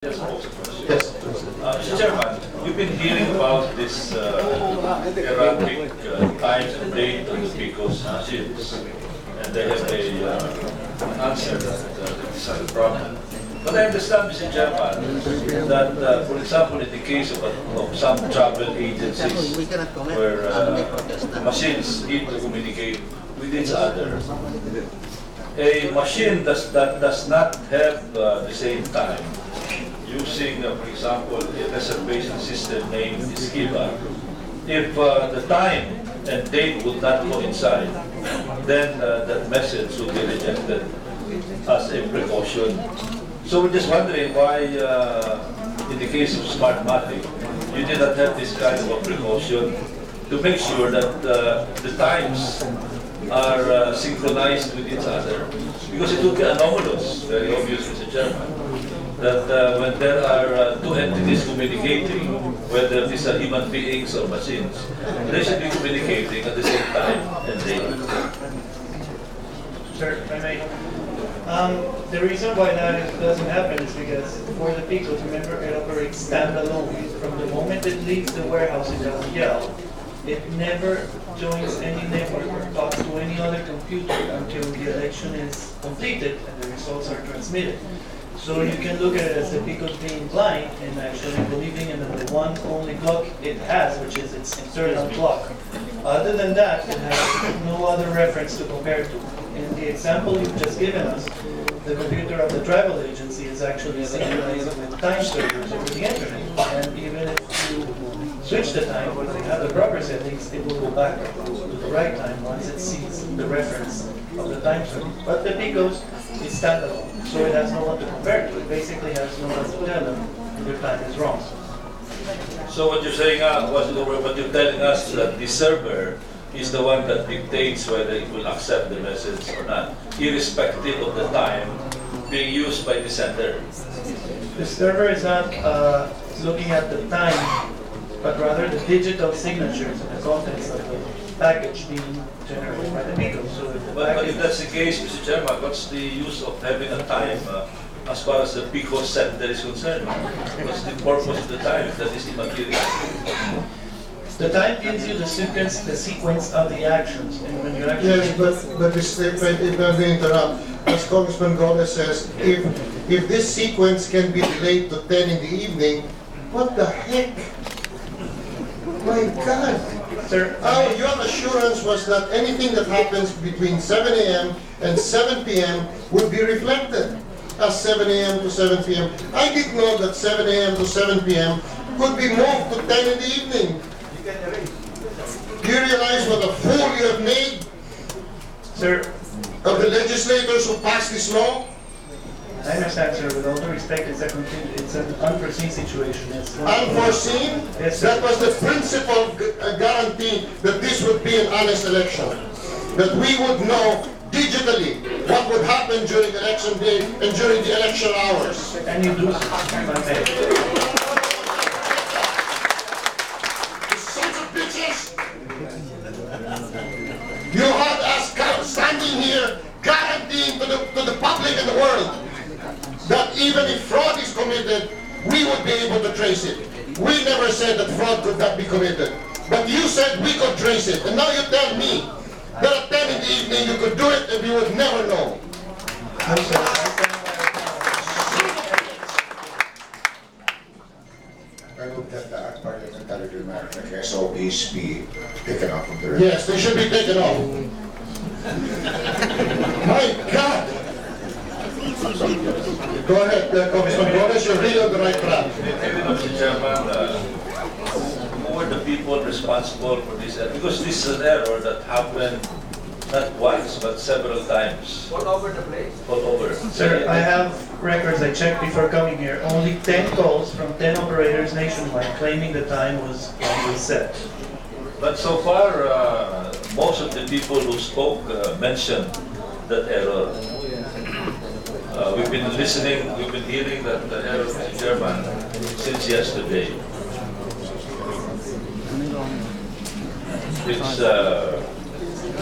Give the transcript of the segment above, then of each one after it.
Yes. Mr. Chairman, we've been hearing about this erratic times and date on the PCOS machines, and they have an answer that this is a problem. But I understand, Mr. Chairman, that, for example, in the case of some travel agencies where machines need to communicate with each other, a machine that does not have the same time, using, for example, a reservation system named Esquiva, if the time and date would not coincide, then that message would be rejected as a precaution. So we're just wondering why, in the case of Smartmatic, you did not have this kind of a precaution to make sure that the times are synchronized with each other. Because it would be anomalous, very obvious, Mr. Chairman, that when there are two entities communicating, whether these are human beings or machines, they should be communicating at the same time and date. Sir, if I may. The reason why that doesn't happen is because for the PCOS, remember, it operates standalone. From the moment it leaves the warehouse in Yale, it never joins any network or talks to any other computer until the election is completed and the results are transmitted. So you can look at it as the PCOS being blind and actually believing in the one only clock it has, which is its internal clock. Other than that, it has no other reference to compare to. In the example you've just given us, the computer of the travel agency is actually synchronized with time servers over the internet. And even if you switch the time, if you have the proper settings, it will go back to the right time once it sees the reference of the time server. But the PCOS is standalone, so it has no one to compare to. It basically has no one to tell them their time is wrong. So what you're saying, what you're telling us is that the server is the one that dictates whether it will accept the message or not, irrespective of the time being used by the sender. The server is not looking at the time, but rather the digital signatures and the contents of the package being generated by the PCOS. So but if that's the case, Mr. Chairman, what's the use of having a time as far as the PCOS sender is concerned? What's the purpose of the time if that is immaterial? The time gives you the sequence of the actions, and when you actually... Yes, but if I may interrupt, as Congressman Golez says, if this sequence can be delayed to 10 in the evening, what the heck? My God! Sir, Your assurance was that anything that happens between 7 a.m. and 7 p.m. would be reflected as 7 a.m. to 7 p.m. I didn't know that 7 a.m. to 7 p.m. could be moved to 10 in the evening. Do you realize what a fool you have made, sir, of the legislators who passed this law? I understand, sir. With all due respect, it's an unforeseen situation. Unforeseen? Yes, sir. That was the principal guarantee that this would be an honest election. That we would know digitally what would happen during election day and during the election hours. And you do, sir. You had us standing here guaranteeing to the public and the world that even if fraud is committed, we would be able to trace it. We never said that fraud could not be committed. But you said we could trace it. And now you tell me that at 10 in the evening you could do it and we would never know. I hope that the parliamentary remarks like SOPs be taken off of the record. Yes, they should be taken off. My God! Go ahead, Congressman Golez, you're really on the right track. Mr. Chairman, who were the people responsible for this error? Because this is an error that happened not once, but several times. All over the place. All over. Sir, I have records I checked before coming here. Only 10 calls from 10 operators nationwide claiming the time was set. But so far, most of the people who spoke mentioned that error. We've been listening, we've been hearing that error, Mr. Chairman, since yesterday.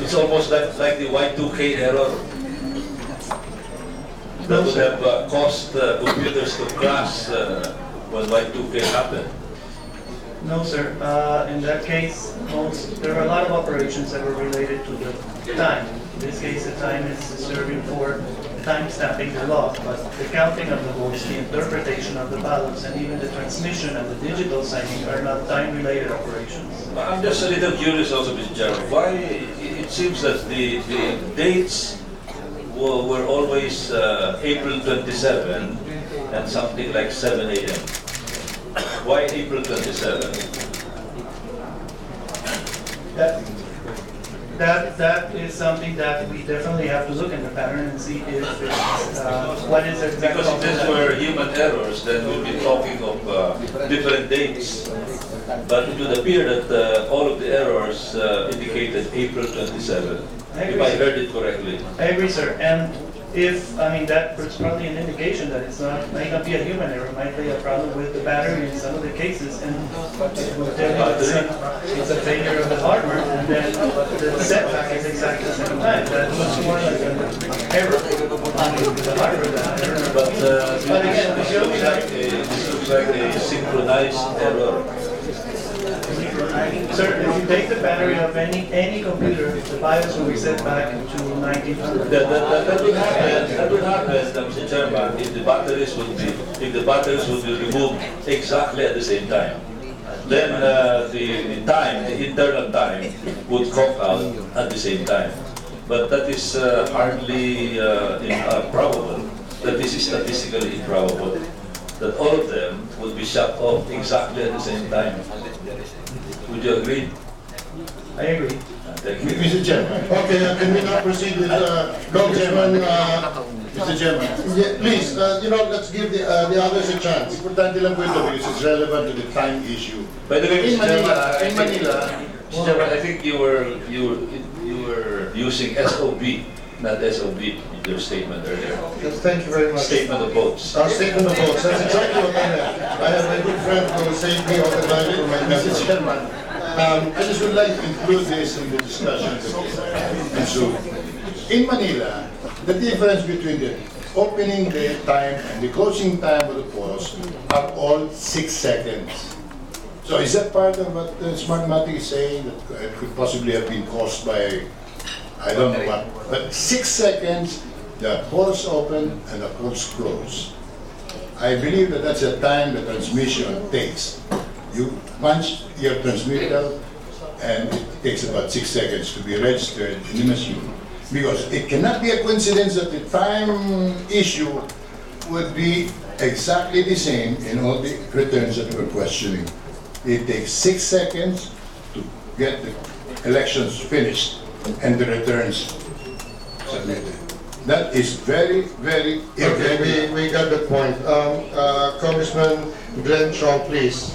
It's almost like the Y2K error. that would have caused computers to crash when Y2K happened. No, sir. In that case, there were a lot of operations that were related to the time. In this case, the time is serving for time stamping the law, but the counting of the votes, the interpretation of the ballots, and even the transmission and the digital signing are not time-related operations. I'm just a little curious also, Mr. Chairman, why it seems that the dates were always April 27 and something like 7 a.m. Why April 27? That is something that we definitely have to look in the pattern and see if it's, what is the exact. Because if these were human errors, then we'd be talking of different dates. But it would appear that all of the errors indicated April 27, if I heard it correctly. I agree, sir. And if, I mean, that is probably an indication that it's not, might not be a human error, it might be a problem with the battery in some of the cases, and it will tell you it's a failure of the hardware, and then the setback is exactly the same time. That looks more like an error on the hardware than an error. But again, this looks like a synchronized error. Sir, if you take the battery of any computer, the BIOS will be set back to 1900. That would happen, Mr. Chairman, if the batteries would be removed exactly at the same time. Then the internal time would clock out at the same time. But that is hardly probable. That this is statistically improbable. That all of them would be shut off exactly at the same time. Would you agree? I agree. Thank you. Mr. Chairman. Okay, can we now proceed with Congressman, Mr. Chairman? Yeah, please, let's give the others a chance. Importante lang po ito because it's relevant to the time issue. By the way, In Mr. Manila, Mr. Chairman, I think you were using SOB, not SOB in your statement earlier. Yes, thank you very much. Statement of votes. Statement of votes, that's exactly what I have. I have a good friend who will save me all the time for my Mr. message. Chairman, I just would like to include this in the discussion. So, in Manila, the difference between the opening the time and the closing time of the polls are all 6 seconds. So is that part of what the Smartmatic is saying, that it could possibly have been caused by, I don't know what, but 6 seconds, the polls open and the polls close. I believe that that's the time the transmission takes. You punch your transmitter and it takes about 6 seconds to be registered in the machine. Because it cannot be a coincidence that the time issue would be exactly the same in all the returns that we're questioning. It takes 6 seconds to get the elections finished and the returns submitted. That is very, very irregular. Okay, we got the point. Congressman Glenn Shaw, please.